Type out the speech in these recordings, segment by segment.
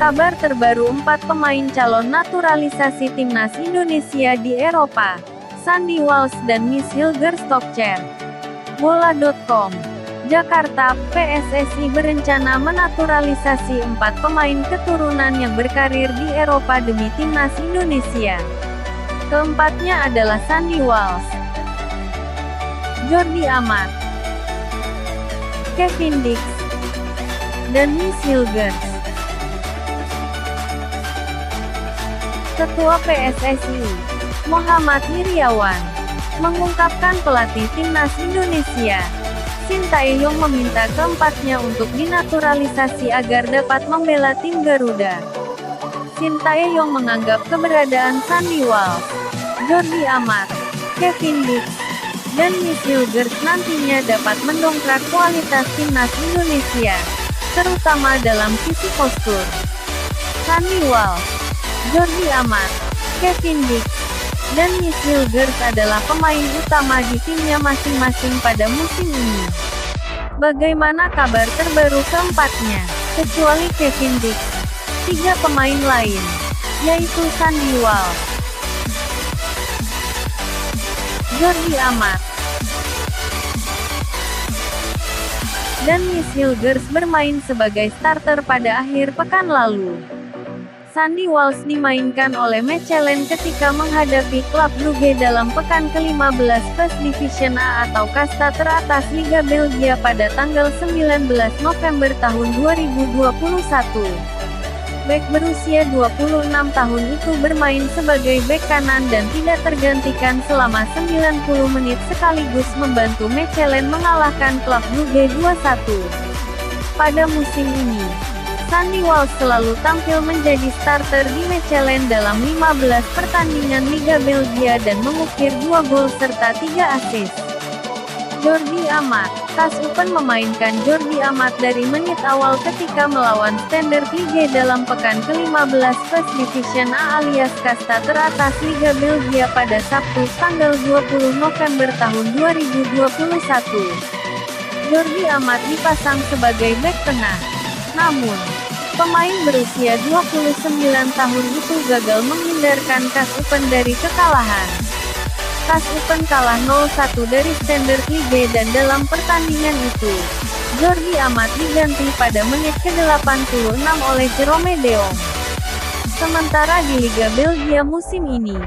Kabar terbaru 4 pemain calon naturalisasi timnas Indonesia di Eropa. Sandy Walsh dan Miss Hilger Stokcer. Bola.com. Jakarta, PSSI berencana menaturalisasi 4 pemain keturunan yang berkarir di Eropa demi timnas Indonesia. Keempatnya adalah Sandy Walsh, Jordi Amat, Kevin Dix, dan Miss Hilger. Ketua PSSI, Muhammad Iriawan, mengungkapkan pelatih timnas Indonesia, Sintayong meminta keempatnya untuk dinaturalisasi agar dapat membela tim Garuda. Sintayong menganggap keberadaan Sandy Walsh, Jordi Amat, Kevin Dix, dan Miss Hilger nantinya dapat mendongkrak kualitas timnas Indonesia, terutama dalam sisi postur. Sandy Walsh, Jordi Amat, Kevin Dix, dan Miss Hilger adalah pemain utama di timnya masing-masing pada musim ini. Bagaimana kabar terbaru keempatnya? Kecuali Kevin Dix, 3 pemain lain, yaitu Sandy Walsh, Jordi Amat, dan Miss Hilger bermain sebagai starter pada akhir pekan lalu. Sandy Walsh dimainkan oleh Mechelen ketika menghadapi klub Brugge dalam pekan ke-15 First Division A atau kasta teratas Liga Belgia pada tanggal 19 November tahun 2021. Bek berusia 26 tahun itu bermain sebagai bek kanan dan tidak tergantikan selama 90 menit sekaligus membantu Mechelen mengalahkan klub Brugge 2-1. Pada musim ini, Sandy Walsh selalu tampil menjadi starter di Mechelen dalam 15 pertandingan Liga Belgia dan mengukir 2 gol serta 3 assist. Jordi Amat, KAS Open memainkan Jordi Amat dari menit awal ketika melawan Standard Liège dalam pekan ke-15 First Division A alias kasta teratas Liga Belgia pada Sabtu tanggal 20 November tahun 2021. Jordi Amat dipasang sebagai bek tengah. Namun, pemain berusia 29 tahun itu gagal menghindarkan KAS Open dari kekalahan. KAS Open kalah 0-1 dari Standard Liège dan dalam pertandingan itu, Jordi Amat diganti pada menit ke-86 oleh Jerome Deong. Sementara di Liga Belgia musim ini,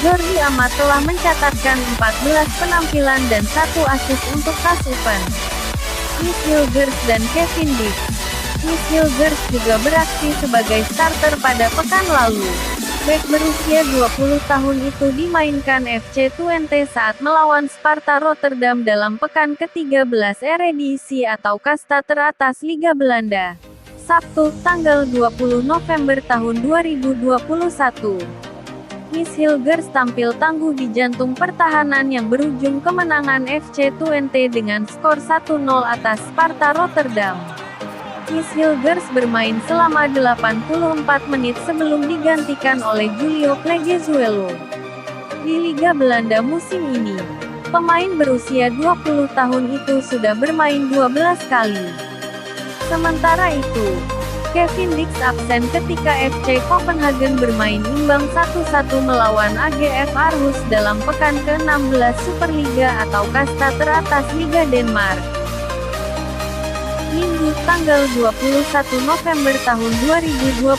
Jordi Amat telah mencatatkan 14 penampilan dan 1 assist untuk KAS Open. Miss Hilger dan Kevin Dix. Miss Hilger juga beraksi sebagai starter pada pekan lalu. Bek berusia 20 tahun itu dimainkan FC Twente saat melawan Sparta Rotterdam dalam pekan ke-13 Eredivisie atau kasta teratas Liga Belanda. Sabtu, tanggal 20 November tahun 2021. Miss Hilger tampil tangguh di jantung pertahanan yang berujung kemenangan FC Twente dengan skor 1-0 atas Sparta Rotterdam. Miss Hilger bermain selama 84 menit sebelum digantikan oleh Julio Plegezuelo. Di Liga Belanda musim ini, pemain berusia 20 tahun itu sudah bermain 12 kali. Sementara itu, Kevin Dix absen ketika FC Copenhagen bermain imbang 1-1 melawan AGF Aarhus dalam pekan ke-16 Superliga atau kasta teratas Liga Denmark. Minggu, tanggal 21 November tahun 2021.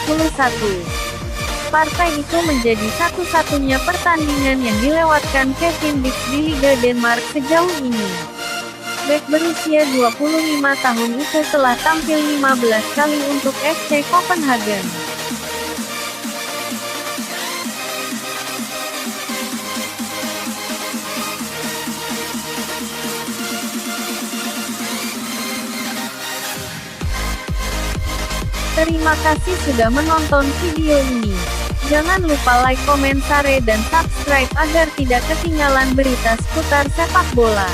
Partai itu menjadi satu-satunya pertandingan yang dilewatkan Kevin Dix di Liga Denmark sejauh ini. Bek berusia 25 tahun itu telah tampil 15 kali untuk FC Copenhagen. Terima kasih sudah menonton video ini. Jangan lupa like, komen, share, dan subscribe agar tidak ketinggalan berita seputar sepak bola.